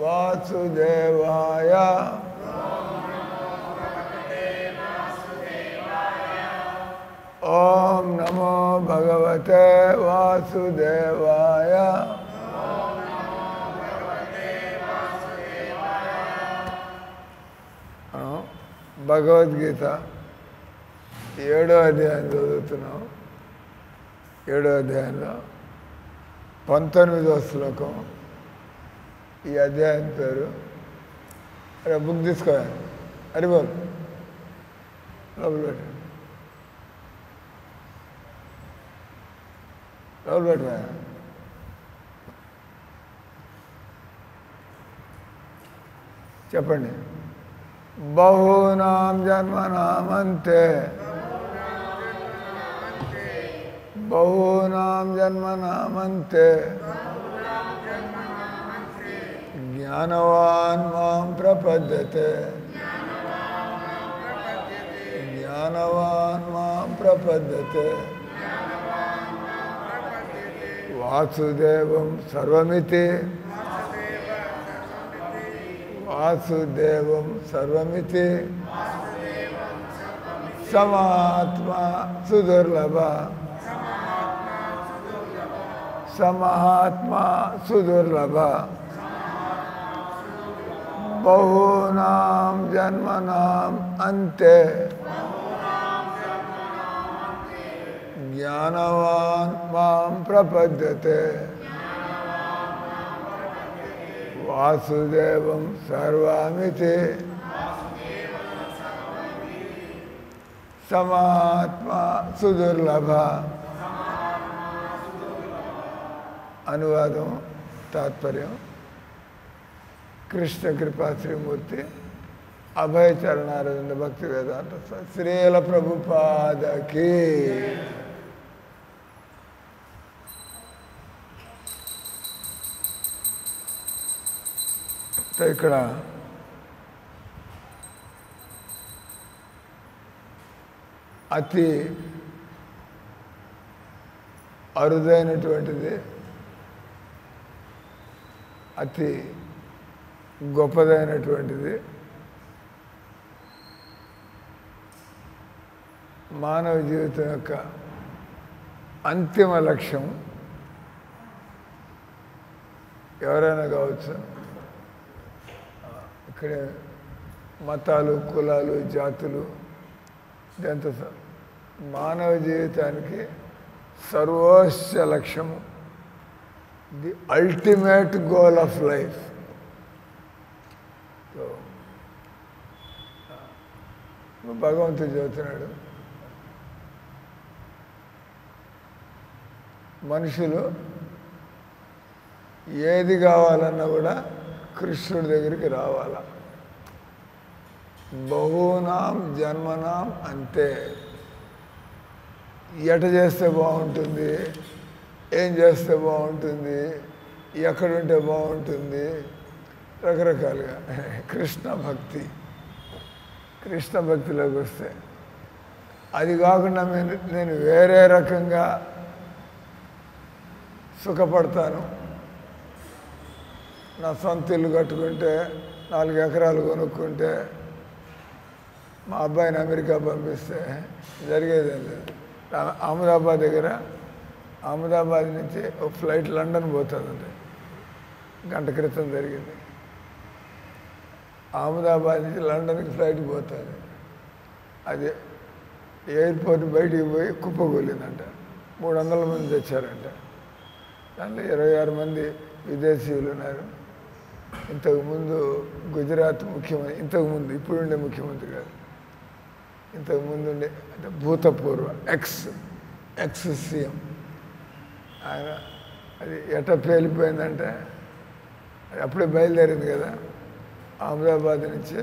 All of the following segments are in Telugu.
వాసుదేవాయ ఓం నమో భగవతే వాసుదేవాయ భగవద్గీత 7వ అధ్యాయం చదువుతున్నాం. 7వ అధ్యాయంలో 19వ శ్లోకం. ఈ అధ్యాయం పేరు అరే బుక్ తీసుకోవాలి. అరే బాబు లోపల పెట్టండి, లోపల పెట్టా. చెప్పండి. బహూనాం జన్మనామంతే బహూనాం జన్మనామంతే జ్ఞానవాన్ మాం ప్రపద్యతే జ్ఞానవాన్ మాం ప్రపద్యతే వాసుదేవం సర్వమితి వాసుదేవం సర్వమితి సమహాత్మా సుదుర్లభ సమహాత్మా సుదుర్లభ బహూనాం జన్మనాం అంతే జ్ఞానవాన్ మాం ప్రపద్యతే వాసుదేవం సర్వమితి సమహాత్మా సుదుర్లభ. అనువాదం తాత్పర్యం. కృష్ణ కృపా శ్రీమూర్తి అభయ చరణారవింద భక్తి వేదాంత శ్రీల ప్రభుపాదకి. ఇక్కడ అతి అరుదైనటువంటిది, అతి గొప్పదైనటువంటిది మానవ జీవితం యొక్క అంతిమ లక్ష్యం. ఎవరైనా కావచ్చు, ఇక్కడే మతాలు, కులాలు, జాతులు, ఇదంతా మానవ జీవితానికి సర్వోచ్చ లక్ష్యము, the ultimate goal of life. భగవంతుడు చెబుతున్నాడు, మనుషులు ఏది కావాలన్నా కూడా కృష్ణుడి దగ్గరికి రావాల. బహూనాం జన్మనాం అంతే. ఎట చేస్తే బాగుంటుంది, ఏం చేస్తే బాగుంటుంది, ఎక్కడుంటే బాగుంటుంది, రకరకాలుగా. కృష్ణ భక్తి, కృష్ణ భక్తిలోకి వస్తే అది కాకుండా నేను వేరే రకంగా సుఖపడతాను, నా సొంత ఇల్లు కట్టుకుంటే 4 ఎకరాలు కొనుక్కుంటే మా అబ్బాయిని అమెరికా పంపిస్తే జరిగేదేం లేదు. అహ్మదాబాద్ దగ్గర, అహ్మదాబాద్ నుంచి ఒక ఫ్లైట్ లండన్ పోతుందండి. గంట క్రితం జరిగింది. అహ్మదాబాద్ నుంచి లండన్కి ఫ్లైట్ పోతుంది. అది ఎయిర్పోర్ట్ బయటికి పోయి కుప్పకూలిందంట. 300 మంది తెచ్చారంట. దాంట్లో 26 మంది విదేశీయులు ఉన్నారు. ఇంతకుముందు గుజరాత్ ముఖ్యమంత్రి, ఇంతకుముందు ఇప్పుడుండే ముఖ్యమంత్రి కాదు, ఇంతకుముందు ఉండే అంటే భూతపూర్వ ఎక్స్ సీఎం ఆయన. అది ఎట్ట పేలిపోయిందంటే, అది అప్పుడే బయలుదేరింది కదా, అహ్మదాబాద్ నుంచి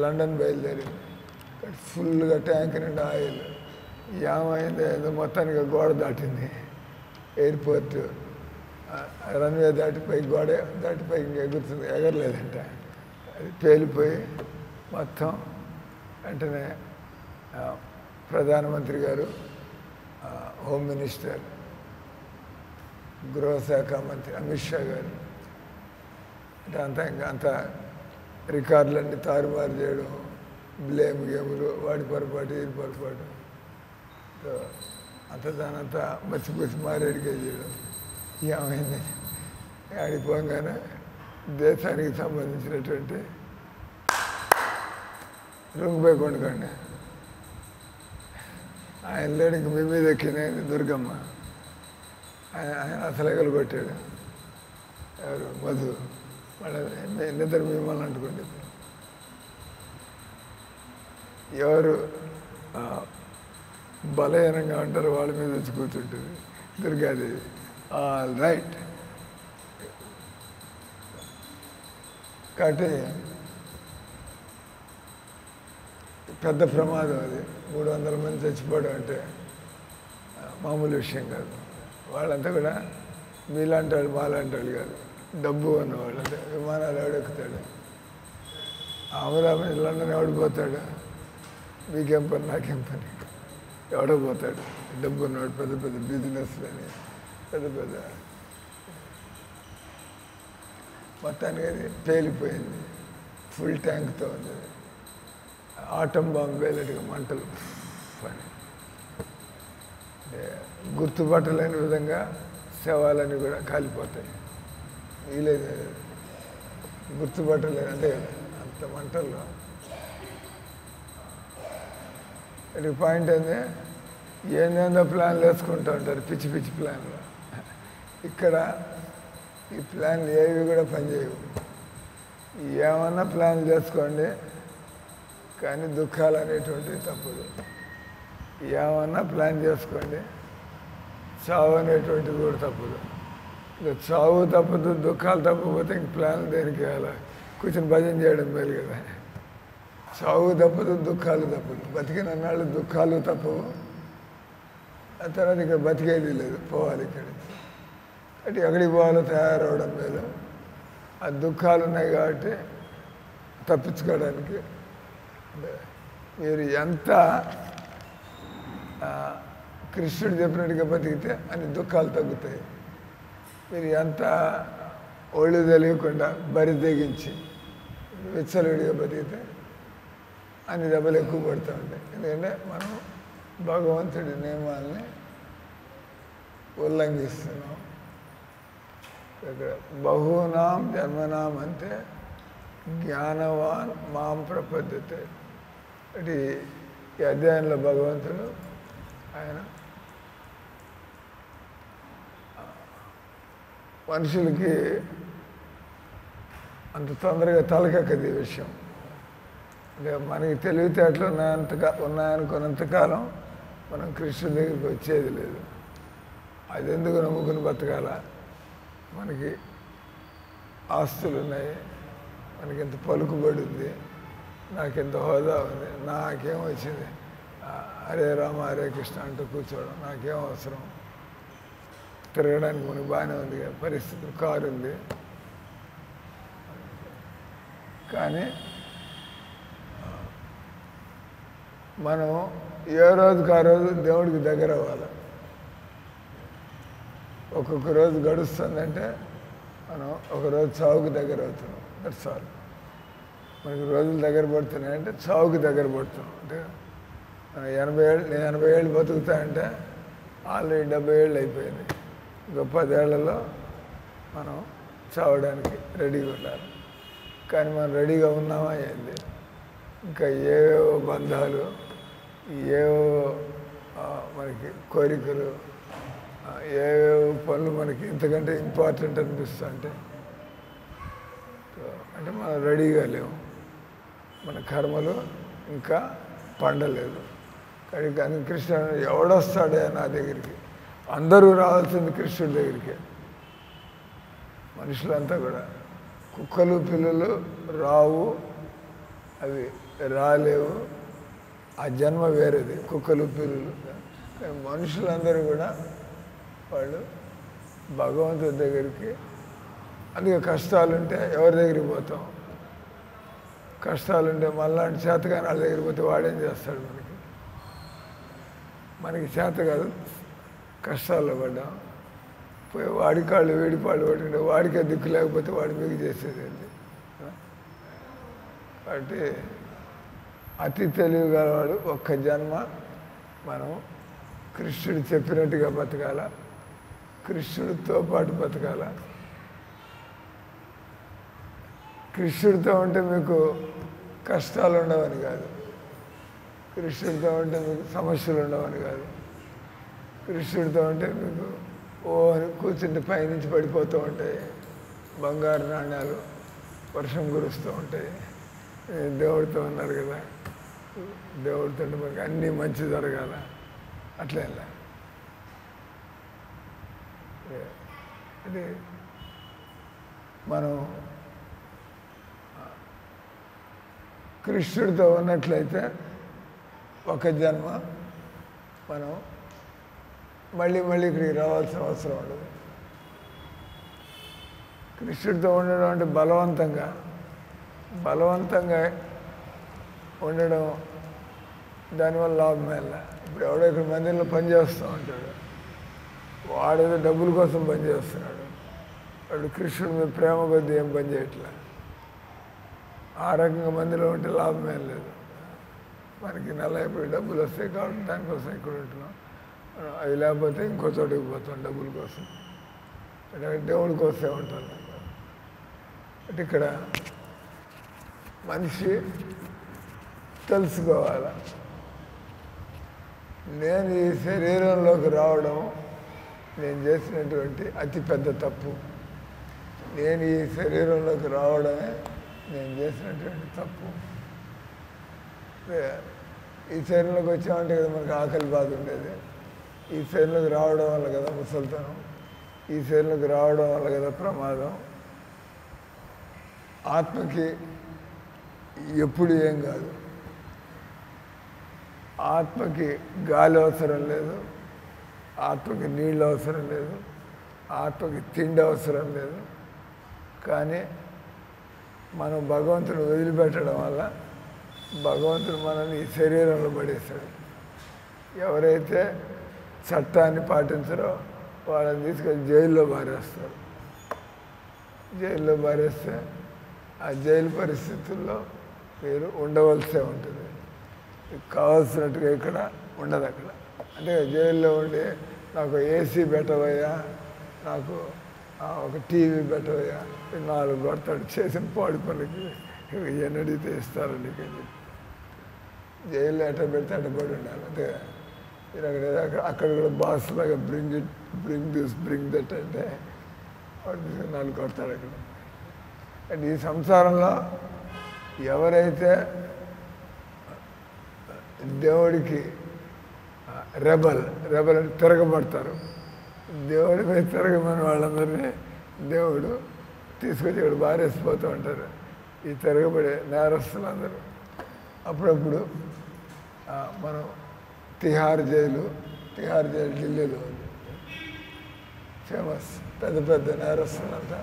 లండన్ బయలుదేరింది. ఫుల్గా ట్యాంక్ నిండా ఆయిల్. ఏమైంది, ఏదో మొత్తానికి గోడ దాటింది. ఎయిర్పోర్ట్ రన్వే దాటిపోయి గోడ దాటిపోయి ఇంక ఎగురుతుంది, ఎగరలేదంట. అది పేలిపోయి మొత్తం వెంటనే ప్రధానమంత్రి గారు, హోమ్ మినిస్టర్, గృహశాఖ మంత్రి అమిత్ షా గారు అంటే అంత రికార్డులన్నీ తారుమారు చేయడం, బ్లేమ్ గేములు, వాడి పొరపాటు ఇది పొరపాటు, అంత దానంతా మర్చిపోయి మారేడికే చేయడం. ఏమైంది ఆడిపోగానే దేశానికి సంబంధించినటువంటి రుంగుపోయి కొండకండి ఆయన లేడు. ఇంక మీ మీద ఎక్కినాయని దుర్గమ్మ ఆయన అసలేగలు కొట్టాడు. ఎవరు మధు వాళ్ళ నిద్ర మిమ్మల్ని అంటుకోండి. ఎవరు బలహీనంగా ఉంటారో వాళ్ళ మీద వచ్చి కూర్చుంటుంది దుర్గాదేవి. All right. కాబట్టి పెద్ద ప్రమాదం అది. 300 మంది చచ్చిపోవడం అంటే మామూలు విషయం కాదు. వాళ్ళంతా కూడా మీలాంటి వాళ్ళు మాలాంటి వాళ్ళు కాదు, డబ్బు ఉన్నవాళ్ళు. అంటే విమానాలు ఎవడెక్కుతాడు, అమరావతి లండన్ ఎవడిపోతాడు, మీకేం పని నాకేం పని, ఎవడో పోతాడు. డబ్బు ఉన్నవాడు, పెద్ద పెద్ద బిజినెస్లని, పెద్ద పెద్ద. మొత్తానికి అది పేలిపోయింది, ఫుల్ ట్యాంక్తో ఉంది. ఆటం బాంబు వేలటిగా మంటలు అని. గుర్తుపట్టలేని విధంగా శవాలన్నీ కూడా కాలిపోతాయి. వీలేదు గుర్తుపట్టలేదు అంటే అంత మంటల్లో. ఇది పాయింట్ ఏంది, ఏందేందో ప్లాన్లు వేసుకుంటూ ఉంటారు, పిచ్చి పిచ్చి ప్లాన్లు. ఇక్కడ ఈ ప్లాన్లు ఏవి కూడా పనిచేయవు. ఏమన్నా ప్లాన్ చేసుకోండి, కానీ దుఃఖాలు అనేటువంటివి తప్పదు. ఏమన్నా ప్లాన్ చేసుకోండి, చావు అనేటువంటిది కూడా తప్పదు. ఇక చావు తప్పదు, దుఃఖాలు తప్పకపోతే ఇంక ప్లాన్ దేనికి వేయాలి, కూర్చొని భజన చేయడం మేలు కదా. చావు తప్పదు, దుఃఖాలు తప్పదు. బతికినన్నాళ్ళు దుఃఖాలు తప్పవు, ఆ తర్వాత ఇక్కడ బతికేది లేదు, పోవాలి ఇక్కడి నుంచి. అంటే ఎక్కడికి పోవాలో తయారవడం మేలు. ఆ దుఃఖాలు ఉన్నాయి కాబట్టి తప్పించుకోవడానికి మీరు ఎంత కృష్ణుడు చెప్పినట్టుగా బతికితే అన్ని దుఃఖాలు తగ్గుతాయి. మీరు ఎంత ఒళ్ళు తెలియకుండా బరి తెగించి విచ్చలుడిగా బతికితే అన్ని దెబ్బలు ఎక్కువ పడుతూ ఉంటాయి. ఎందుకంటే మనం భగవంతుడి నియమాల్ని ఉల్లంఘిస్తున్నాం. ఇక్కడ బహూనాం జన్మనాం అంటే జ్ఞానవాన్ మాం ప్రపద్యతే. అంటే ఈ అధ్యాయంలో భగవంతుడు ఆయన మనుషులకి అంత తొందరగా తలకెక్కది ఈ విషయం. అంటే మనకి తెలివితేటలు ఉన్నాయనుకున్నంతకాలం మనం కృష్ణుడి దగ్గరికి వచ్చేది లేదు. అది ఎందుకు నమ్ముకుని బతకాల? మనకి ఆస్తులు ఉన్నాయి, మనకి ఎంత పలుకుబడి ఉంది, నాకెంత హోదా ఉంది, నాకేం వచ్చింది, హరే రామ హరే కృష్ణ అంటూ కూర్చోవడం నాకేం అవసరం, తిరగడానికి మనకు బాగానే ఉంది కదా పరిస్థితులు, కారు ఉంది. కానీ మనం ఏ రోజుకి ఆ రోజు దేవుడికి దగ్గర అవ్వాలి. ఒక్కొక్క రోజు గడుస్తుందంటే మనం ఒకరోజు చావుకి దగ్గర అవుతున్నాం. That's all. మనకి రోజులు దగ్గర పడుతున్నాయంటే చావుకి దగ్గర పడుతున్నాం. అంటే 80 ఏళ్ళు, నేను 80 ఏళ్ళు బతుకుతా అంటే ఆల్రెడీ 70 ఏళ్ళు అయిపోయింది. ఇంకో 10 ఏళ్లలో మనం చావడానికి రెడీగా ఉండాలి. కానీ మనం రెడీగా ఉన్నామా ఏంది? ఇంకా ఏవేవో బంధాలు, ఏవో మనకి కోరికలు, ఏవేవో పనులు మనకి ఇంతకంటే ఇంపార్టెంట్ అనిపిస్తా అంటే మనం రెడీగా లేవు. మన కర్మలు ఇంకా పండలేదు. కానీ కృష్ణుడు ఎవడొస్తాడే నా దగ్గరికి? అందరూ రావాల్సింది కృష్ణుడి దగ్గరికి. మనుషులంతా కూడా కుక్కలు పిల్లలు రావు, అవి రాలేవు, ఆ జన్మ వేరేది. కుక్కలు పిల్లలు, కానీ మనుషులందరూ కూడా వాళ్ళు భగవంతుడి దగ్గరికి. అందుకే కష్టాలుంటే ఎవరి దగ్గరికి పోతాం? కష్టాలుంటే మళ్ళాంటి చేతగాని వాళ్ళ దగ్గరికి పోతే వాడేం చేస్తాడు? మనకి చేత కాదు, కష్టాల్లో పడ్డాం, పోయి వాడి కాళ్ళు వేడి పాళ్ళు పట్టుకుంటే వాడికే దిక్కు లేకపోతే వాడు మీకు చేసేది ఏంటి? కాబట్టి అతి తెలివి గలవాడు ఒక్క జన్మ మనం కృష్ణుడు చెప్పినట్టుగా బతకాల, కృష్ణుడితో పాటు బతకాల. కృష్ణుడితో ఉంటే మీకు కష్టాలు ఉండవని కాదు, కృష్ణుడితో ఉంటే మీకు సమస్యలు ఉండవని కాదు, కృష్ణుడితో ఉంటే మీకు ఓ అని కూర్చుంటే పైనుంచి పడిపోతూ ఉంటాయి, బంగారు నాణ్యాలు వర్షం కురుస్తూ ఉంటాయి. దేవుడితో ఉన్నారు కదా, దేవుడితో మనకి అన్నీ మంచి జరగాల, అట్లా ఇది మనం కృష్ణుడితో ఉన్నట్లయితే ఒక జన్మ మనం మళ్ళీ మళ్ళీ ఇక్కడికి రావాల్సిన అవసరం ఉండదు. కృష్ణుడితో ఉండడం అంటే బలవంతంగా ఉండడం, దానివల్ల లాభం వెళ్ళ. ఇప్పుడు ఎవడో ఇక్కడ మందిరంలో పనిచేస్తూ ఉంటాడు, వాడేదో డబ్బుల కోసం పనిచేస్తున్నాడు, వాడు కృష్ణుడి మీద ప్రేమ కొద్దీ ఏం పని చేయట్లే. ఆ రకంగా మందిలో ఉంటే లాభం ఏం లేదు. మనకి నెల అయిపోయి డబ్బులు వస్తాయి కాబట్టి దానికోసం ఇక్కడ ఉంటున్నాం, అది లేకపోతే ఇంకో చోటుకి పోతాం డబ్బుల కోసం, అంటే దేవుడి కోసమే ఉంటాం. అంటే ఇక్కడ మనిషి తెలుసుకోవాలి, నేను ఈ శరీరంలోకి రావడం నేను చేసినటువంటి అతిపెద్ద తప్పు, నేను ఈ శరీరంలోకి రావడమే నేను చేసినటువంటి తప్పు. ఈ శరీరంలోకి వచ్చామంటే కదా మనకు ఆకలి బాధ ఉండేది, ఈ శరీరంలోకి రావడం వల్ల కదా ముసలితనం, ఈ శరీరంలోకి రావడం వల్ల కదా ప్రమాదం. ఆత్మకి ఎప్పుడు ఏం కాదు, ఆత్మకి గాలి అవసరం లేదు, ఆత్మకి నీళ్ళు అవసరం లేదు, ఆత్మకి తిండి అవసరం లేదు. కానీ మనం భగవంతుని వదిలిపెట్టడం వల్ల భగవంతుడు మనల్ని ఈ శరీరంలో పడేస్తాడు. ఎవరైతే చట్టాన్ని పాటించరో వాళ్ళని తీసుకొని జైల్లో పారేస్తారు. జైల్లో పారేస్తే ఆ జైలు పరిస్థితుల్లో మీరు ఉండవలసే ఉంటుంది, కావాల్సినట్టుగా ఇక్కడ ఉండదు. అక్కడ అంటే జైల్లో ఉండి నాకు ఏసీ పెట్టవయ్యా, నాకు ఒక టీవీ పెట్టవయ్యా, 4 కొడతాడు చేసిన పాడు పనికి ఎన్నడితే ఇస్తారండి. జైల్లో ఎట్ట పెడితే అట్ట పడి ఉండాలి. అంటే మీరు అక్కడ కూడా బాస్ లాగా బ్రింగ్ దిస్ బ్రింగ్ దట్ అంటే వాడు 4 కొడతాడు అక్కడ. అంటే ఈ సంసారంలో ఎవరైతే దేవుడికి రెబల్ అని తిరగబడతారు, దేవుడిపై తిరగమని వాళ్ళందరినీ దేవుడు తీసుకొచ్చి ఇక్కడ బారేసిపోతూ ఉంటారు. ఈ తిరగబడే నేరస్తులందరూ అప్పుడప్పుడు మనం తిహార్ జైలు ఢిల్లీలో ఉంది, ఫేమస్. పెద్ద నేరస్తులంతా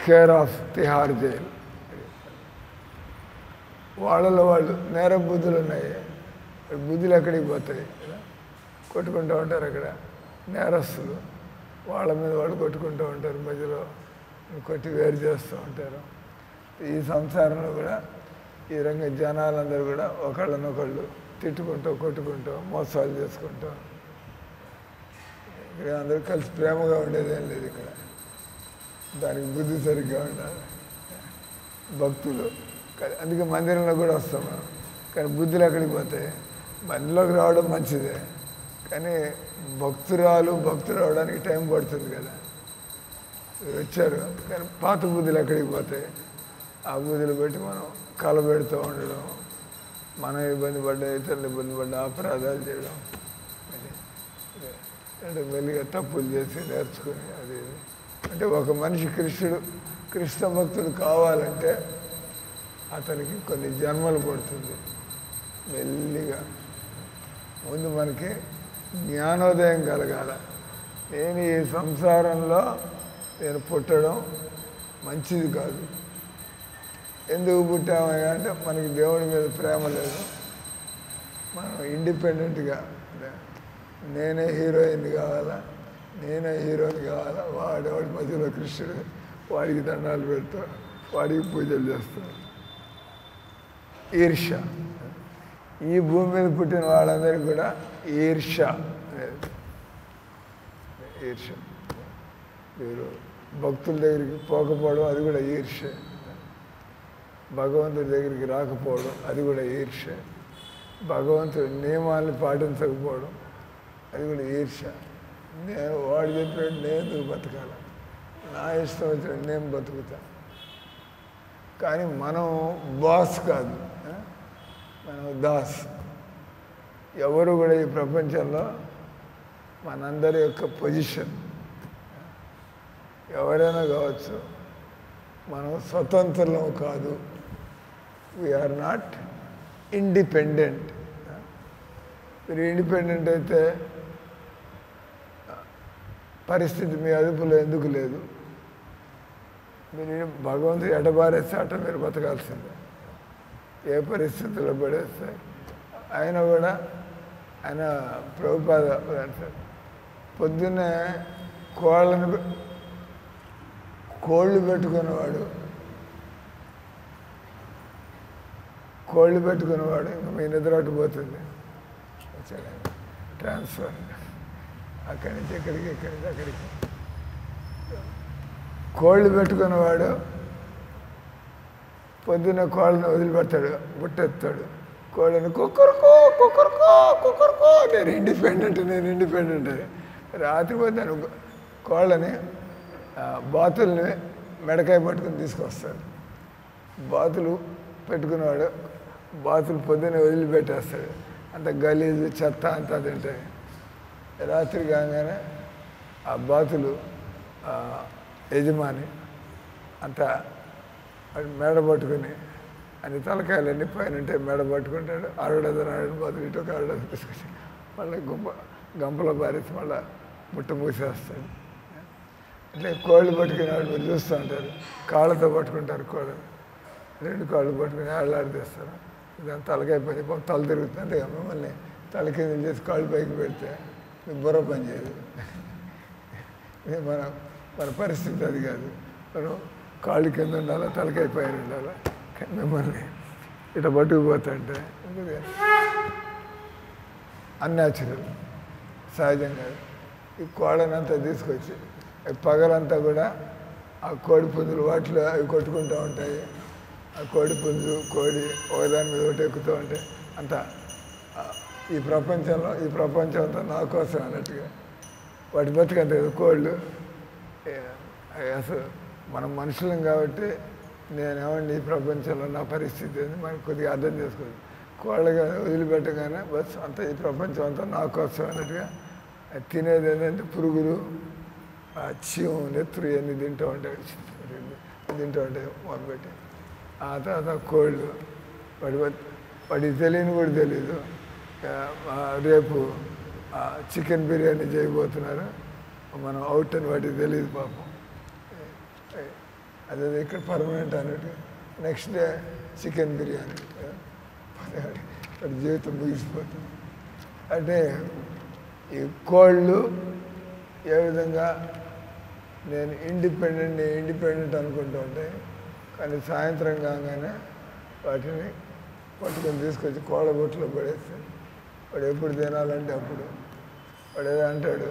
కేర్ ఆఫ్ తిహార్ జైలు. వాళ్ళలో వాళ్ళు నేర బుద్ధులు ఉన్నాయి, బుద్ధులు ఎక్కడికి పోతాయి, కొట్టుకుంటూ ఉంటారు. అక్కడ నేరస్తులు వాళ్ళ మీద వాళ్ళు కొట్టుకుంటూ ఉంటారు, మధ్యలో కొట్టి వేరు చేస్తూ ఉంటారు. ఈ సంసారంలో కూడా ఈ రంగ జనాలందరూ కూడా ఒకళ్ళనొకళ్ళు తిట్టుకుంటూ కొట్టుకుంటూ మోసాలు చేసుకుంటూ ఇక్కడ అందరూ కలిసి ప్రేమగా ఉండేదేం లేదు. ఇక్కడ దానికి బుద్ధి సరిగ్గా ఉండాలి, భక్తులు. అందుకే మందిరంలో కూడా వస్తాం మనం, కానీ బుద్ధులు ఎక్కడికి పోతాయి? మందిలోకి రావడం మంచిదే, కానీ భక్తుడు రావడానికి టైం పడుతుంది కదా. వచ్చారు కానీ పాత బుద్ధులు ఎక్కడికి పోతాయి? ఆ బుద్ధులు పెట్టి మనం కలబెడుతూ ఉండడం, మనం ఇబ్బంది పడ్డా ఇతరులు ఇబ్బంది పడ్డా అపరాధాలు చేయడం, అంటే మెల్లిగా తప్పులు చేసి నేర్చుకుని అది. అంటే ఒక మనిషి కృష్ణ భక్తుడు కావాలంటే అతనికి కొన్ని జన్మలు పడుతుంది. మెల్లిగా ముందు మనకి జ్ఞానోదయం కలగాల. నేను ఈ సంసారంలో నేను పుట్టడం మంచిది కాదు. ఎందుకు పుట్టామయ్యా అంటే మనకి దేవుడి మీద ప్రేమ లేదు, మనం ఇండిపెండెంట్గా నేనే హీరోయిన్ కావాలా, నేనే హీరోని కావాలా, వాడి మధ్యలో కృష్ణుడు, వాడికి దండాలు పెడతా, వాడికి పూజలు చేస్తా. ఈర్ష. ఈ భూమి మీద పుట్టిన వాళ్ళందరికీ కూడా ఈర్ష అనేది. ఈర్ష. మీరు భక్తుల దగ్గరికి పోకపోవడం అది కూడా ఈర్ష. భగవంతుడి దగ్గరికి రాకపోవడం అది కూడా ఈర్ష. భగవంతుడి నియమాలను పాటించకపోవడం అది కూడా ఈర్ష. నేను వాడు చెప్పాడు నేను బతకాలి, నా ఇష్టం వచ్చిన నేను బతుకుతా. కానీ మనం బాస్ కాదు, మనం దాస్. ఎవరు కూడా ఈ ప్రపంచంలో మనందరి యొక్క పొజిషన్ ఎవరైనా కావచ్చు, మనం స్వతంత్రం కాదు. We are not independent. మీరు ఇండిపెండెంట్ అయితే పరిస్థితి మీ అదుపులో ఎందుకు లేదు? మీరు భగవంతుడు ఎడబారేస్తే అట్ట మీరు బతకాల్సిందే. ఏ పరిస్థితుల్లో పడేస్తే ఆయన కూడా ఆయన ప్రభుపాద అంటారు, పొద్దున్నే కోళ్ళు పెట్టుకునేవాడు ఇంకా మీ నిద్ర అట్టుపోతుంది. ట్రాన్స్ఫర్ అక్కడి నుంచి ఇక్కడికి, ఇక్కడి నుంచి అక్కడికి. కోళ్ళు పెట్టుకునేవాడు పొద్దున్న కోళ్ళని వదిలిపెడతాడు, బుట్టెత్తాడు. కోళ్ళని కుక్కరుకో కుక్కరుకో కుక్కరుకో, నేను ఇండిపెండెంట్. రాత్రి పోతాను కోళ్ళని, బాతుల్ని మెడకాయ పట్టుకుని తీసుకొస్తాడు. బాతులు పెట్టుకునేవాడు, బాతులు పొద్దున్నే వదిలిపెట్టేస్తాడు. అంత గలీజు చెత్త అంతా తింటాయి. రాత్రి కాగానే ఆ బాతులు యజమాని అంతా మెడ పట్టుకుని అన్ని తలకాయలన్నీ పైన ఉంటే మెడ పట్టుకుంటాడు. అరడదు బాతులు ఇటు ఒక అరడదు తీసుకొచ్చి మళ్ళీ గంపలో పారేసి మళ్ళీ ముట్ట మూసేస్తాడు. ఇట్లా కోళ్ళు పట్టుకునేవాడు మీరు చూస్తూ ఉంటారు, కాళ్ళతో పట్టుకుంటారు కోళ్ళని. 2 కాళ్ళు పట్టుకుని ఆడలాడితేస్తారు. దాని తలకాయ పని తల తిరుగుతుంది. మిమ్మల్ని తల కింద చేసి కాళ్ళు పైకి పెడితే మీకు బుర్ర పని చేయదు. మన పరిస్థితి అది కాదు. మనం కాళ్ళు కింద ఉండాలా, తలకాయ పైన ఉండాలా. మిమ్మల్ని ఇట్లా పట్టుకుపోతుంటే అన్యాచురల్, సహజంగా. ఈ కోళ్ళనంతా తీసుకొచ్చి పగలంతా కూడా ఆ కోడి పుంజులు వాటిలో అవి కొట్టుకుంటూ ఉంటాయి. ఆ కోడి పుంజు కోడి ఒకదాని మీద ఒకటి ఎక్కుతూ ఉంటాయి. అంతా ఈ ప్రపంచం అంతా నా కోసం అన్నట్టుగా వాటి బతుకంతే కదా కోళ్ళు. అసలు మనం మనుషులం కాబట్టి నేనేమండి ఈ ప్రపంచంలో నా పరిస్థితి అని మనకు కొద్దిగా అర్థం చేసుకోవచ్చు. కోళ్ళగా వదిలిపెట్టగానే బస్ అంతా ఈ ప్రపంచం అంతా నా కోసం అన్నట్టుగా తినేది ఏంటంటే పురుగులు, చీము, నెత్తురు ఇవన్నీ తింటూ ఉంటాయి మొదలుపెట్టి. ఆ తర్వాత కోళ్ళు వాడికి తెలియని కూడా తెలీదు. రేపు చికెన్ బిర్యానీ చేయబోతున్నారు, మనం అవుట్ అని వాటికి తెలియదు పాపం. అదే ఇక్కడ పర్మనెంట్ అన్నట్టు నెక్స్ట్ డే చికెన్ బిర్యానీ, వాడి జీవితం ముగిసిపోతుంది. అంటే ఈ కోళ్ళు ఏ విధంగా నేను ఇండిపెండెంట్ అనుకుంటూ ఉంటాయి. కానీ సాయంత్రం కాగానే వాటిని పట్టుకొని తీసుకొచ్చి కోళ్ళ బొట్టులో పడేస్తాడు. వాడు ఎప్పుడు తినాలంటే అప్పుడు. వాడు ఏదో అంటాడు,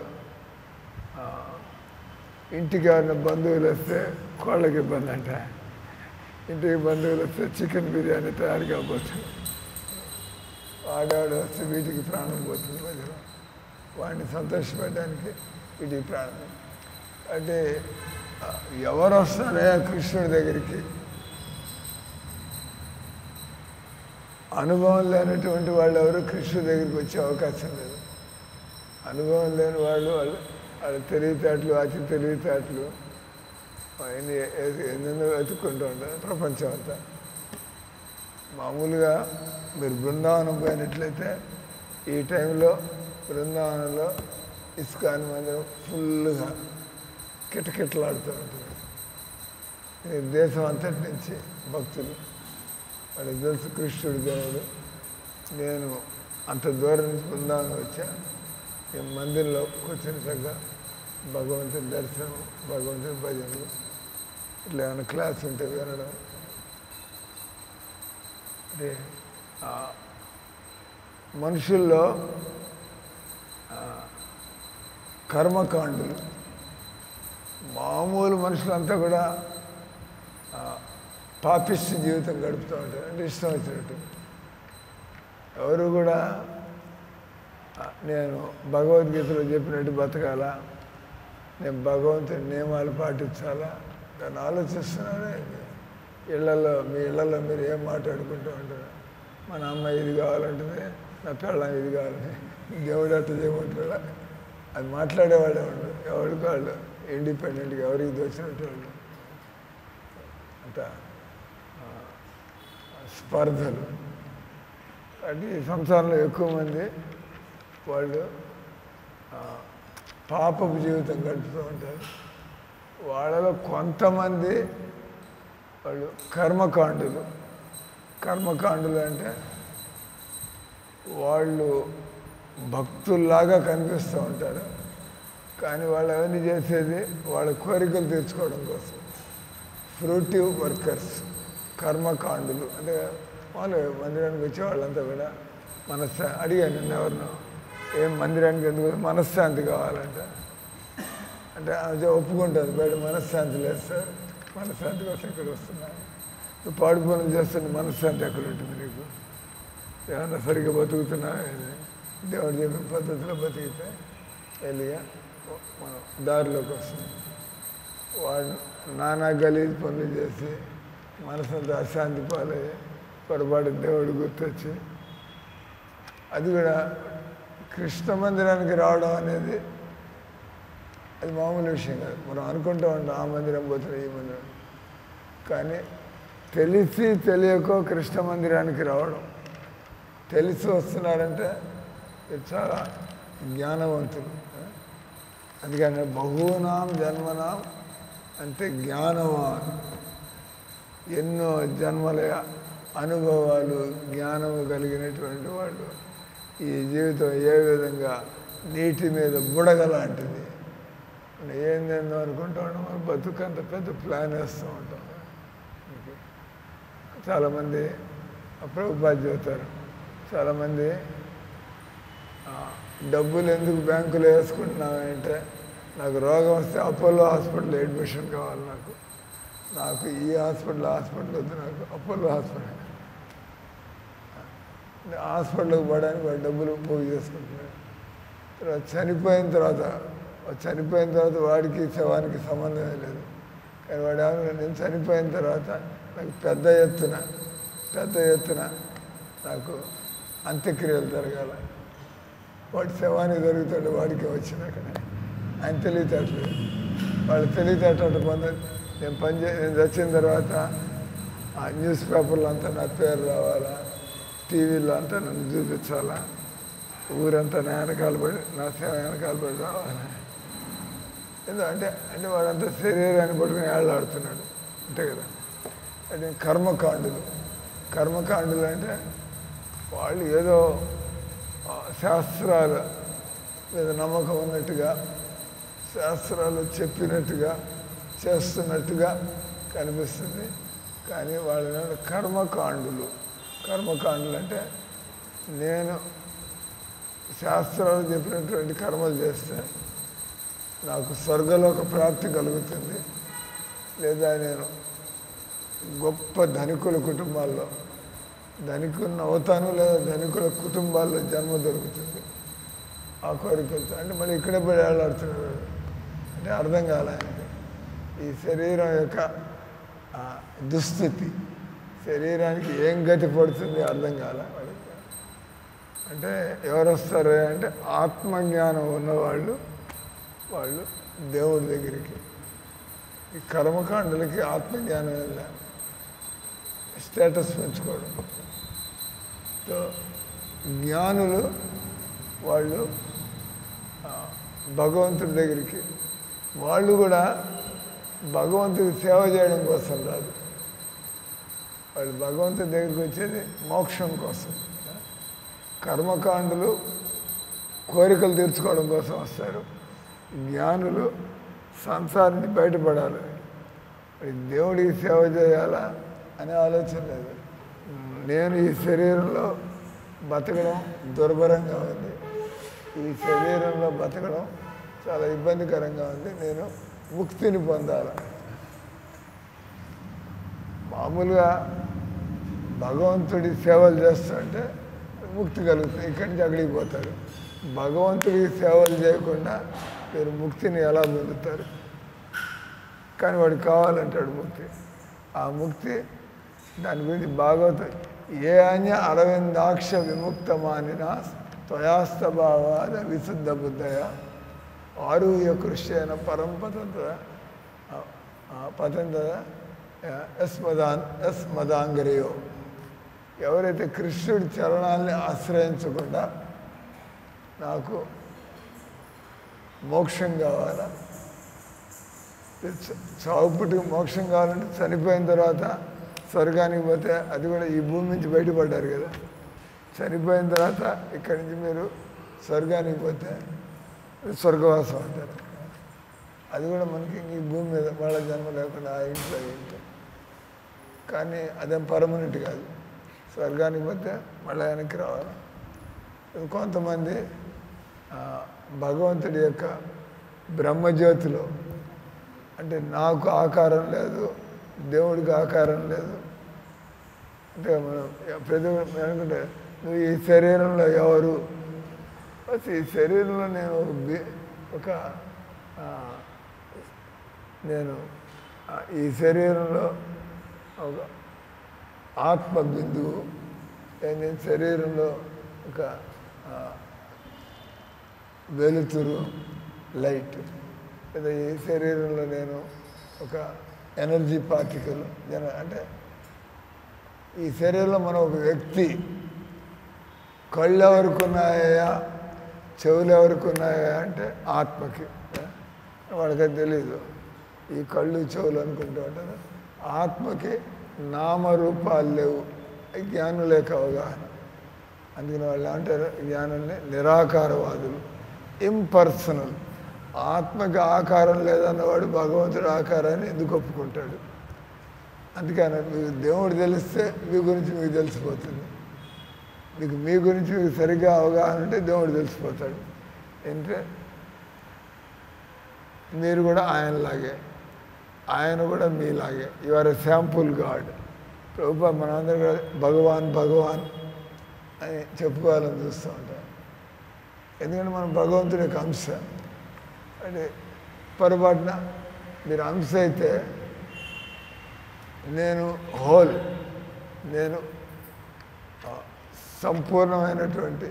ఇంటికి ఎవరైనా బంధువులు వస్తే కోళ్ళకి ఇబ్బంది అంట, ఇంటికి బంధువులు వస్తే చికెన్ బిర్యానీ తయారు కాబోతుంది. వాడాడు వస్తే వీటికి ప్రాణం పోతుంది మధ్యలో. వాడిని సంతోషపెట్టడానికి వీటికి ప్రాణం. అంటే ఎవరు వస్తారే కృష్ణుడి దగ్గరికి? అనుభవం లేనటువంటి వాళ్ళు ఎవరు కృష్ణుడి దగ్గరికి వచ్చే అవకాశం లేదు. అనుభవం లేని వాళ్ళ తెలివితేటలు, అతి తెలివితేటలు ఎన్నెన్నో వెతుక్కుంటూ ఉంటారు ప్రపంచం అంతా. మామూలుగా మీరు బృందావనం పోయినట్లయితే ఈ టైంలో బృందావనంలో ఇస్కాన్ మందిరం ఫుల్గా కిటకిటలాడుతూ ఉంటుంది. దేశం అంతటి నుంచి భక్తులు, వాళ్ళకి తెలుసు కృష్ణుడి దేవుడు. నేను అంత దూరం నుంచి బృందావనం వచ్చా, ఈ మందిరంలో కూర్చొని చక్కగా భగవంతుని దర్శనం, భగవంతుని భజనలు, ఇట్లా ఏమైనా క్లాస్ ఉంటే వినడం. అంటే మనుషుల్లో కర్మకాండులు, మామూలు మనుషులంతా కూడా పాపిష్టి జీవితం గడుపుతూ ఉంటారు. అంటే ఇష్టం వచ్చినట్టు. ఎవరు కూడా నేను భగవద్గీతలో చెప్పినట్టు బతకాలా, నేను భగవంతుని నియమాలు పాటించాలా, దాన్ని ఆలోచిస్తున్నారే. ఇళ్లలో మీ ఇళ్లలో మీరు ఏం మాట్లాడుకుంటూ ఉంటారు? మన అమ్మాయి ఇది కావాలంటుంది, నా పెళ్ళం ఇది కావాలని, దేవుడు అట్లా చేయమంటాడా? అది మాట్లాడేవాడే ఉండు. ఎవరికి వాళ్ళు ఇండిపెండెంట్గా ఎవరికి దోచినట్టు వాళ్ళు అంత స్పర్ధలు. అంటే ఈ సంసారంలో ఎక్కువ మంది వాళ్ళు పాపపు జీవితం గడుపుతూ ఉంటారు. వాళ్ళలో కొంతమంది వాళ్ళు కర్మకాండులు. కర్మకాండులు అంటే వాళ్ళు భక్తుల్లాగా కనిపిస్తూ ఉంటారు, కానీ వాళ్ళు అవన్నీ చేసేది వాళ్ళ కోరికలు తీర్చుకోవడం కోసం. ఫ్రూటివ్ వర్కర్స్, కర్మకాండులు. అంటే వాళ్ళు మందిరానికి వచ్చే వాళ్ళంతా కూడా అడిగాను నిన్న ఎవరినో, ఏం మందిరానికి ఎందుకు మనశ్శాంతి కావాలంట. అంటే అది ఒప్పుకుంటుంది, బయట మనశ్శాంతి లేదు సార్, మనశ్శాంతి కోసం ఇక్కడ వస్తున్నాను. నువ్వు పాడు పనులు చేస్తుంటే మనశ్శాంతి ఎక్కడ ఉంటుంది నీకు? ఏమన్నా సరిగ్గా బతుకుతున్నా? దేవుడు చెప్పిన పద్ధతిలో బతికితే వెళ్ళిగా మనం దారిలోకి వస్తుంది. వాడు నానా గలీజ్ పనులు చేసి మనసంతా అశాంతి పాలయ్యి పొరపాటు దేవుడు గుర్తొచ్చి, అది కూడా కృష్ణ మందిరానికి రావడం అనేది అది మామూలు విషయం కాదు. మనం అనుకుంటూ ఉంటాం ఆ మందిరం పోతున్నా ఈ మందిరం, కానీ తెలిసి తెలియకో కృష్ణ మందిరానికి రావడం, తెలిసి వస్తున్నారంటే ఇది చాలా జ్ఞానవంతులు. అందుకని బహూనాం జన్మనాం అంటే జ్ఞానవాన్, ఎన్నో జన్మల అనుభవాలు, జ్ఞానము కలిగినటువంటి వాళ్ళు. ఈ జీవితం ఏ విధంగా నీటి మీద బుడగ లాంటిది, ఏందేందో అనుకుంటూ ఉంటాం, మన బతుకంత పెద్ద ప్లాన్ వేస్తూ ఉంటాం. చాలామంది ప్రభుపాద చెబుతారు, చాలామంది డబ్బులు ఎందుకు బ్యాంకులో వేసుకుంటున్నామంటే, నాకు రోగం వస్తే అపోలో హాస్పిటల్ అడ్మిషన్ కావాలి, నాకు ఈ హాస్పిటల్ వద్దు, నాకు అపోలో హాస్పిటల్కి పోవడానికి వాడు డబ్బులు పోగు చేసుకుంటున్నాడు. తర్వాత చనిపోయిన తర్వాత వాడికి శవానికి సంబంధమే లేదు. కానీ వాడు నేను చనిపోయిన తర్వాత నాకు పెద్ద ఎత్తున నాకు అంత్యక్రియలు జరగాల. వాడి శవానికి జరుగుతుంటే వాడికి వచ్చిన అక్కడ ఆయన తెలివితేటలు, వాళ్ళు తెలివితేటలు పొందని నేను చచ్చిన తర్వాత ఆ న్యూస్ పేపర్లో అంతా నా పేరు రావాలా, టీవీలో అంతా నన్ను చూపించాలా, ఊరంతా నా సేవ వెనకాల పడి రావాలా. అంటే వాడంతా శరీరాన్ని పట్టుకుని ఏళ్ళాడుతున్నాడు అంతే కదా. అంటే కర్మకాండులు అంటే వాళ్ళు ఏదో శాస్త్రాల మీద నమ్మకం ఉన్నట్టుగా, శాస్త్రాలు చెప్పినట్టుగా చేస్తున్నట్టుగా కనిపిస్తుంది. కానీ వాళ్ళ కర్మకాండులు అంటే నేను శాస్త్రాలు చెప్పినటువంటి కర్మలు చేస్తే నాకు స్వర్గలోక ప్రాప్తి కలుగుతుంది, లేదా నేను గొప్ప ధనికుల కుటుంబాల్లో ధనికులను అవుతాను, లేదా ధనికుల కుటుంబాల్లో జన్మ దొరుకుతుంది. ఆ కోరికలతో అంటే మళ్ళీ ఇక్కడే పడి ఆడుతున్నారు. అంటే అర్థం కాలే ఆయనకి ఈ శరీరం యొక్క దుస్థితి, శరీరానికి ఏం గతి పడుతుంది అర్థం కాలే వాళ్ళకి. అంటే ఎవరు వస్తారు అంటే ఆత్మజ్ఞానం ఉన్నవాళ్ళు, వాళ్ళు దేవుడి దగ్గరికి. ఈ కర్మకాండలకి ఆత్మజ్ఞానం వల్ల స్టేటస్ పెంచుకోవడం. జ్ఞానులు వాళ్ళు భగవంతుడి దగ్గరికి, వాళ్ళు కూడా భగవంతుడికి సేవ చేయడం కోసం రాదు, వాళ్ళు భగవంతుడి దగ్గరికి వచ్చేది మోక్షం కోసం. కర్మకాండులు కోరికలు తీర్చుకోవడం కోసం వస్తారు, జ్ఞానులు సంసారం నుంచి బయటపడాలి, దేవుడికి సేవ చేయాలా అనే ఆలోచన లేదు. నేను ఈ శరీరంలో బతకడం దుర్భరంగా ఉంది, ఈ శరీరంలో బతకడం చాలా ఇబ్బందికరంగా ఉంది, నేను ముక్తిని పొందాలి. మామూలుగా భగవంతుడి సేవలు చేస్తుంటే ముక్తి కలుగుతుంది, ఇక్కడి నుంచి అక్కడికి పోతారు. భగవంతుడికి సేవలు చేయకుండా మీరు ముక్తిని ఎలా పొందుతారు? కానీ వాడికి కావాలంటాడు ముక్తి. ఆ ముక్తి దాని గురించి భాగవతం ఏ అన్య అరవిందాక్ష విముక్తమానిన త్వయాస్తభావాద విశుద్ధ బుద్ధయ ఆరుహ్య కృష్యైన పరం పతంత యస్మదాంగరయో. ఎవరైతే కృష్ణుడి చరణాలని ఆశ్రయించకుండా నాకు మోక్షం కావాలా, చావుపుటికి మోక్షం కావాలంటే చనిపోయిన తర్వాత స్వర్గానికి పోతే, అది కూడా ఈ భూమి నుంచి బయటపడ్డారు కదా, చనిపోయిన తర్వాత ఇక్కడి నుంచి మీరు స్వర్గానికి పోతే స్వర్గవాసం అంటారు. అది కూడా మనకి ఈ భూమి మీద వాళ్ళ జన్మ లేకుండా ఆ ఇంట్లో ఇంట్లో, కానీ అదేం పర్మనెంట్ కాదు. స్వర్గానికి పోతే మళ్ళీ వెనక్కి రావాలి. కొంతమంది భగవంతుడి యొక్క బ్రహ్మజ్యోతిలో, అంటే నాకు ఆకారం లేదు, దేవుడికి ఆకారం లేదు, అంటే మనం ప్రతి అనుకుంటే నువ్వు ఈ శరీరంలో ఎవరు, ఈ శరీరంలో నేను నేను ఈ శరీరంలో ఒక ఆత్మ బిందువు, నేను శరీరంలో ఒక వెలుతురు లైట్, లేదా ఈ శరీరంలో నేను ఒక ఎనర్జీ పార్టికల్. అంటే ఈ శరీరంలో మనం ఒక వ్యక్తి. కళ్ళు ఎవరికి ఉన్నాయా, చెవులు ఎవరికి ఉన్నాయా అంటే ఆత్మకి. వాళ్ళకది తెలీదు, ఈ కళ్ళు చెవులు అనుకుంటూ ఉంటారు. ఆత్మకి నామరూపాలు లేవు, జ్ఞానులేక అవగాహన. అందుకని వాళ్ళు అంటారు జ్ఞానుల్ని నిరాకారవాదులు, ఇంపర్సనల్. ఆత్మకి ఆకారం లేదన్నవాడు భగవంతుడి ఆకారాన్ని ఎందుకు ఒప్పుకుంటాడు? అందుకని మీకు దేవుడు తెలిస్తే మీ గురించి మీకు తెలిసిపోతుంది. మీకు మీ గురించి మీకు సరిగ్గా అవగాహన ఉంటే దేవుడు తెలిసిపోతాడు. అంటే మీరు కూడా ఆయనలాగే, ఆయన కూడా మీలాగే. You are a sample God. ప్రభుత్వ మనందరూ కూడా భగవాన్ భగవాన్ అని చెప్పుకోవాలని చూస్తూ ఉంటాం. ఎందుకంటే మనం భగవంతుడి యొక్క అంశ. అంటే పొరపాటున మీరు అంశ అయితే నేను హోల్, నేను సంపూర్ణమైనటువంటి,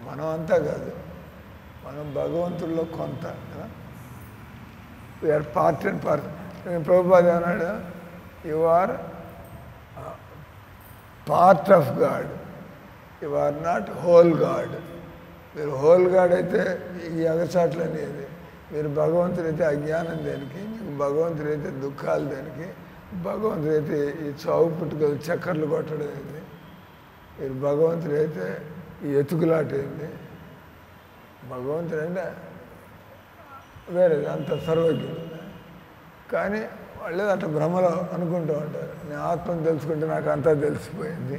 మనం అంతా కాదు, మనం భగవంతుల్లో కొంత. We are part and part. నేను ప్రభుపాద అన్నాడు, you are part of God, you are not whole God. మీరు హోల్ గాడ్ అయితే ఈ అగచాట్లు అనేది, మీరు భగవంతుడైతే అజ్ఞానం దేనికి, మీకు భగవంతుడైతే దుఃఖాలు దేనికి, భగవంతుడైతే ఈ చావు పుట్టుకలు చక్కర్లు కొట్టడం ఏంది, మీరు భగవంతుడైతే ఈ ఎతుకులాట ఏంది. భగవంతుడంటే వేరేది, అంత సర్వజ్ఞుడు. కానీ వాళ్ళు అట్లా భ్రమలో అనుకుంటూ ఉంటారు, నేను ఆత్మను తెలుసుకుంటే నాకు అంతా తెలిసిపోయింది.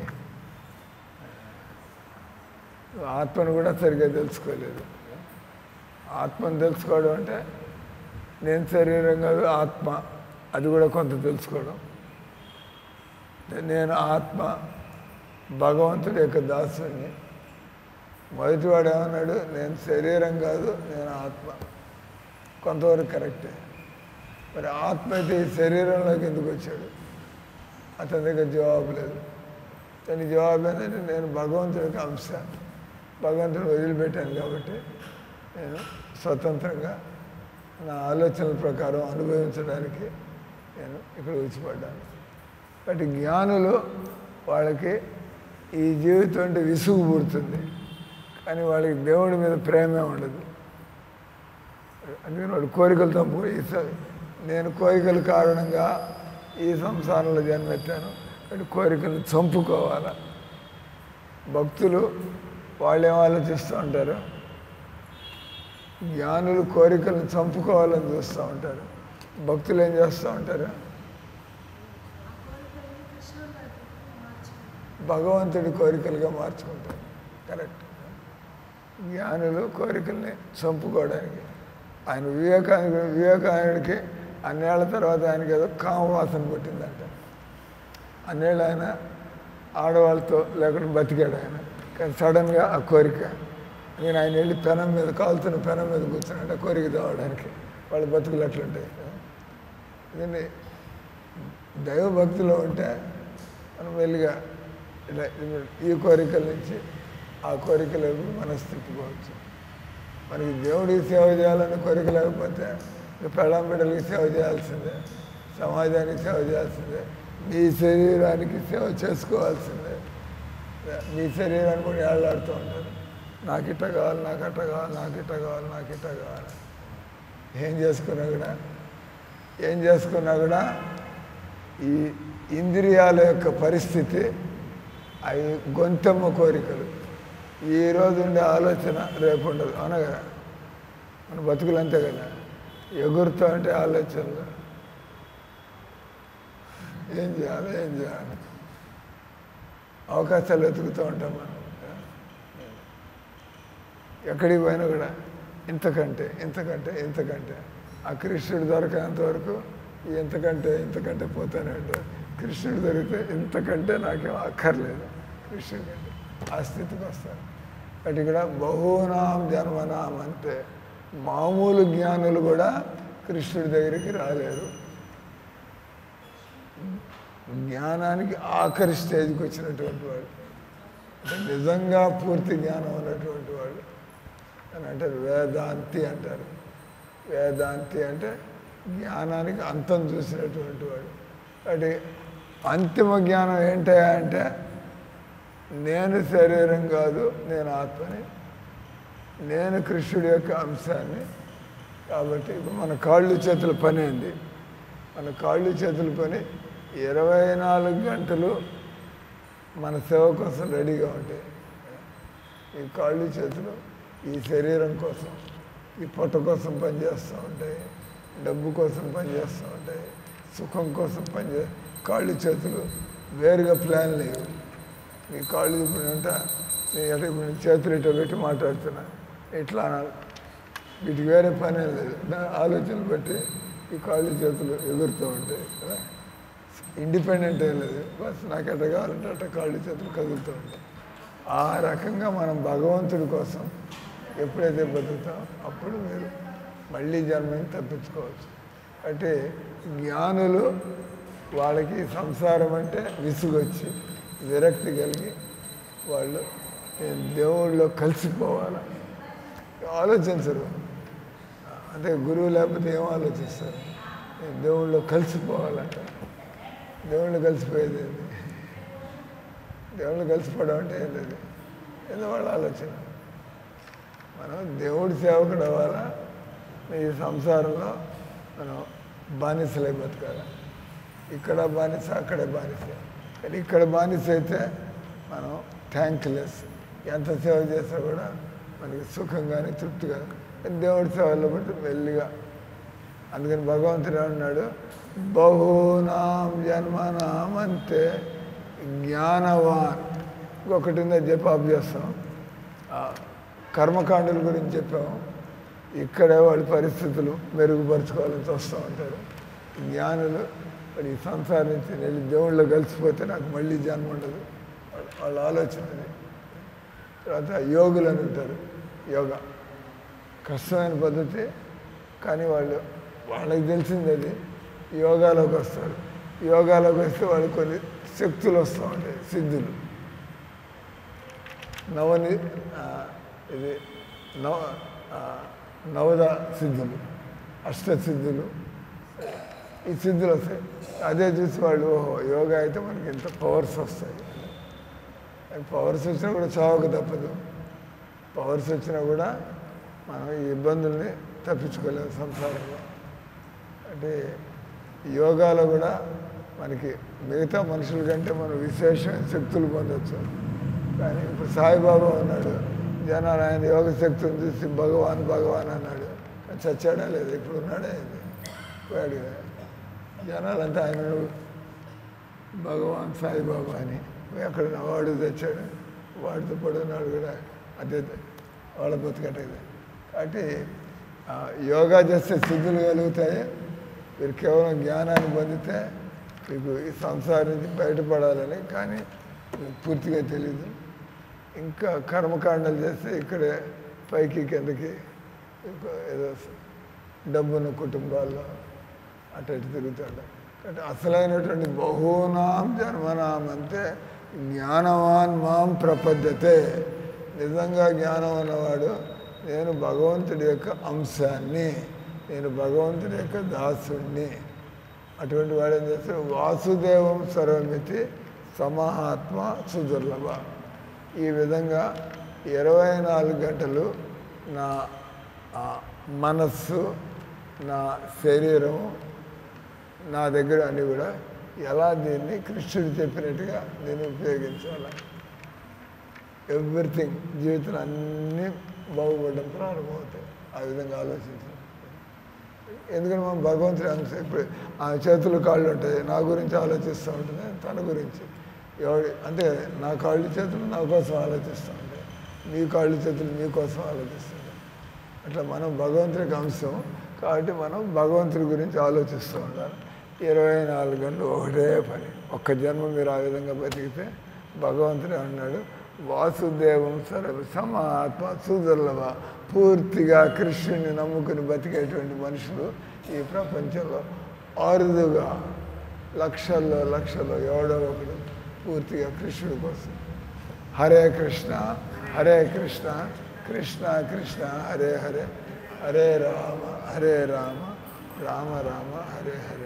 ఆత్మను కూడా సరిగ్గా తెలుసుకోలేదు. ఆత్మను తెలుసుకోవడం అంటే నేను శరీరం కాదు ఆత్మ, అది కూడా కొంత తెలుసుకోవడం. నేను ఆత్మ, భగవంతుడి యొక్క దాసుని. మొదటివాడు ఏమన్నాడు, నేను శరీరం కాదు నేను ఆత్మ. కొంతవరకు కరెక్టే. మరి ఆత్మ అయితే ఈ శరీరంలోకి ఎందుకు వచ్చాడు? అతని దగ్గర జవాబు లేదు. దానికి జవాబు ఏంటంటే నేను భగవంతుడి యొక్క అంశ, భగవంతుని వదిలిపెట్టాను కాబట్టి నేను స్వతంత్రంగా నా ఆలోచనల ప్రకారం అనుభవించడానికి నేను ఇక్కడ వచ్చిపడ్డాను. కాబట్టి జ్ఞానులు వాళ్ళకి ఈ జీవితం అంటే విసుగు పుడుతుంది, కానీ వాళ్ళకి దేవుడి మీద ప్రేమే ఉండదు. అందుకని వాడు కోరికలతో పోయి, నేను కోరికల కారణంగా ఈ సంసారంలో జన్మెత్తాను, కాబట్టి కోరికలు చంపుకోవాలా. భక్తులు వాళ్ళు ఏం ఆలోచిస్తూ ఉంటారు, జ్ఞానులు కోరికలను చంపుకోవాలని చూస్తూ ఉంటారు. భక్తులు ఏం చేస్తూ ఉంటారు? భగవంతుడి కోరికలుగా మార్చుకుంటారు. కరెక్ట్. జ్ఞానులు కోరికల్ని చంపుకోవడానికి. ఆయన వివేకానందుడికి అన్నేళ్ల తర్వాత ఆయనకి ఏదో కామవాసన పుట్టిందంట. అన్నేళ్ళు ఆయన ఆడవాళ్ళతో లేకుండా బతికాడు ఆయన. కానీ సడన్గా ఆ కోరిక, నేను ఆయన వెళ్ళి పెనం మీద కాలుతున్న పెనం మీద కూర్చున్నాడు ఆ కోరిక తేవడానికి. వాళ్ళ బతుకులు అట్లుంటాయి. దీన్ని దైవభక్తిలో ఉంటే మనం మెల్లిగా ఇలా ఈ కోరికల నుంచి ఆ కోరికలకు మనసు తిప్పుకోవచ్చు. మనకి దేవుడికి సేవ చేయాలని కోరిక లేకపోతే పెళ్ళాం బిడ్డలకి సేవ చేయాల్సిందే, సమాజానికి సేవ చేయాల్సిందే, మీ శరీరానికి సేవ చేసుకోవాల్సిందే. మీ శరీరాన్ని కూడా ఏళ్ళాడుతూ ఉంటారు. నాకు ఇట్ట కావాలి, నాకు అట్ట కావాలి, నాకు ఇట్ట కావాలి, నాకు ఇట్ట కావాలి. ఏం చేసుకున్నా కూడా ఈ ఇంద్రియాల యొక్క పరిస్థితి అవి గొంతెమ్మ కోరికలు. ఈరోజు ఉండే ఆలోచన రేపు ఉండదు. అవునా కదా? మన బతుకులు అంతే కదా. ఎగురుతూ అంటే ఆలోచనలు, ఏం చేయాలి అవకాశాలు వెతుకుతూ ఉంటాం మనం. ఎక్కడికి పోయినా కూడా ఇంతకంటే ఆ కృష్ణుడు దొరకనంత వరకు ఇంతకంటే పోతానే ఉంటారు. కృష్ణుడు దొరికితే ఇంతకంటే నాకేం అక్కర్లేదు కృష్ణుడి కంటే, ఆ స్థితికి వస్తారు. కాబట్టి ఇక్కడ బహూనాం జన్మనాం అంటే మామూలు జ్ఞానులు కూడా కృష్ణుడి దగ్గరికి రాలేరు. జ్ఞానానికి ఆఖరి స్టేజ్కి వచ్చినటువంటి వాడు, అంటే నిజంగా పూర్తి జ్ఞానం ఉన్నటువంటి వాడు అని అంటారు. వేదాంతి అంటారు. వేదాంతి అంటే జ్ఞానానికి అంతం చూసినటువంటి వాడు. కాబట్టి అంతిమ జ్ఞానం ఏంటయా అంటే నేను శరీరం కాదు, నేను ఆత్మని, నేను కృష్ణుడి యొక్క అంశాన్ని. కాబట్టి ఇప్పుడు మన కాళ్ళు చేతుల పని ఏంది? మన కాళ్ళు చేతుల పని 24 గంటలు మన సేవ కోసం రెడీగా ఉంటాయి. ఈ కాళ్ళు చేతులు ఈ శరీరం కోసం, ఈ పొట్ట కోసం పనిచేస్తూ ఉంటాయి, డబ్బు కోసం పనిచేస్తూ ఉంటాయి, సుఖం కోసం కాళ్ళు చేతులు వేరుగా ప్లాన్ లేవు. నీ కాళ్ళు ఇప్పుడు ఉంటా, ఇప్పుడు చేతులు ఇట్లా పెట్టి మాట్లాడుతున్నా, ఇట్లా అనాలి. వీటికి వేరే పనే లేదు. ఆలోచనలు బట్టి ఈ కాళ్ళు చేతులు ఎగురుతూ ఉంటాయి కదా. ఇండిపెండెంట్ ఏం లేదు. బస్ నాకు ఎట్ట కావాలంటే అట్ట కాళ్ళు చేతులు కదులుతూ ఉంటాయి. ఆ రకంగా మనం భగవంతుడి కోసం ఎప్పుడైతే బతుకుతామో అప్పుడు మీరు మళ్ళీ జన్మని తప్పించుకోవచ్చు. అంటే జ్ఞానులు వాళ్ళకి సంసారం అంటే విసుగొచ్చి విరక్తి కలిగి వాళ్ళు దేవుళ్ళలో కలిసిపోవాలి ఆలోచించరు. అంటే గురువు లేకపోతే ఏం ఆలోచిస్తారు? దేవుళ్ళలో కలిసిపోవాలంట. దేవుళ్ళు కలిసిపోయేది ఏంటి? దేవుళ్ళు కలిసిపోవడం అంటే ఏం లేదు. ఏదో వాళ్ళ ఆలోచన. మనం దేవుడి సేవకుడు అవ్వాలా, ఈ సంసారంలో మనం బానిసలై బతకాలి. ఇక్కడ బానిస, అక్కడే బానిస. కానీ ఇక్కడ బానిస అయితే మనం థ్యాంక్లెస్. ఎంత సేవ చేసినా కూడా మనకి సుఖం కానీ తృప్తి కానీ. దేవుడి సేవలో బట్టి మెల్లిగా. అందుకని భగవంతుడు ఏమన్నాడు? బహూనాం జన్మనాం అంటే జ్ఞానవాన్. ఇంకొకటి ఉందో జపాబ్ చేస్తాం. కర్మకాండుల గురించి చెప్పాము. ఇక్కడే వాళ్ళ పరిస్థితులు మెరుగుపరుచుకోవాలని చూస్తూ ఉంటారు. జ్ఞానులు మరి ఈ సంసారం నుంచి వెళ్ళి దేవుళ్ళు కలిసిపోతే నాకు మళ్ళీ జన్మ ఉండదు వాళ్ళ ఆలోచన. తర్వాత యోగులు అని ఉంటారు. యోగా కష్టమైన పద్ధతి, కానీ వాళ్ళకి తెలిసింది అది. యోగాలోకి వస్తారు. యోగాలోకి వస్తే వాళ్ళకి కొన్ని శక్తులు వస్తూ ఉంటాయి, సిద్ధులు. నవద సిద్ధులు, అష్టసిద్ధులు, ఈ సిద్ధులు వస్తాయి. అదే చూసి వాళ్ళు ఓహో యోగా అయితే మనకి ఇంత పవర్స్ వస్తాయి. పవర్స్ వచ్చినా కూడా చావక తప్పదు. పవర్స్ వచ్చినా కూడా మనం ఈ ఇబ్బందుల్ని తప్పించుకోలేము సంసారంలో. అంటే యోగాలో కూడా మనకి మిగతా మనుషుల కంటే మనం విశేషమైన శక్తులు పొందవచ్చు. కానీ ఇప్పుడు సాయిబాబా ఉన్నాడు, జనాలు ఆయన యోగ శక్తిని చూసి భగవాన్ భగవాన్ అన్నాడు. చచ్చాడా లేదు, ఇప్పుడు ఉన్నాడే పోయాడు. జనాలంతా ఆయన భగవాన్ సాయిబాబా అని అక్కడ వాడు తెచ్చాడు, వాడితో పడున్నాడు కూడా అదే వాళ్ళ బతుకట్టేది. కాబట్టి యోగా చేస్తే సిద్ధులు కలుగుతాయి. మీరు కేవలం జ్ఞానాన్ని పొందితే మీకు ఈ సంసారం నుంచి బయటపడాలని, కానీ పూర్తిగా తెలీదు. ఇంకా కర్మకాండలు చేస్తే ఇక్కడే పైకి కిందకి ఏదో డబ్బున్న కుటుంబాల్లో అటు ఇటు తిరుగుతాడు. కాబట్టి అసలైనటువంటి బహూనాం జన్మనాం అంటే జ్ఞానవాన్ మాం ప్రపద్యతే. నిజంగా జ్ఞానం ఉన్నవాడు నేను భగవంతుడి యొక్క అంశాన్ని, నేను భగవంతుడి యొక్క దాసుణ్ణి. అటువంటి వాడు ఏం చేస్తాడు? వాసుదేవం సర్వమితి సమహాత్మ సుదుర్లభ. ఈ విధంగా 24 గంటలు నా మనస్సు, నా శరీరం, నా దగ్గర అన్నీ కూడా ఎలా దీన్ని కృష్ణుడు చెప్పినట్టుగా దీన్ని ఉపయోగించాలి. ఎవ్రీథింగ్ జీవితంలో అన్నీ బాగుపడడం ప్రారంభమవుతాయి. ఆ విధంగా ఆలోచించాలి. ఎందుకంటే మనం భగవంతుడి అంశం. ఇప్పుడు ఆ చేతులు కాళ్ళు ఉంటాయి, నా గురించి ఆలోచిస్తూ ఉంటుంది, తన గురించి. అంటే నా కాళ్ళు చేతులు నా కోసం ఆలోచిస్తూ ఉంటాయి, మీ కాళ్ళు చేతులు మీకోసం ఆలోచిస్తుంటాయి. అట్లా మనం భగవంతుడికి అంశం కాబట్టి మనం భగవంతుడి గురించి ఆలోచిస్తూ ఉండాలి. 24 గంటలు ఒకటే పని. ఒక్క జన్మ మీరు ఆ విధంగా బతికితే భగవంతుడే అన్నాడు వాసుదేవం సర్వ సమాత్మ సుదుర్లభ. పూర్తిగా కృష్ణుని నమ్ముకుని బతికేటువంటి మనుషులు ఈ ప్రపంచంలో అరుదుగా, లక్షల్లో ఎవడో ఒకడు పూర్తిగా కృష్ణుడి కోసం. హరే కృష్ణ హరే కృష్ణ కృష్ణ కృష్ణ హరే హరే, హరే రామ రామ రామ హరే హరే.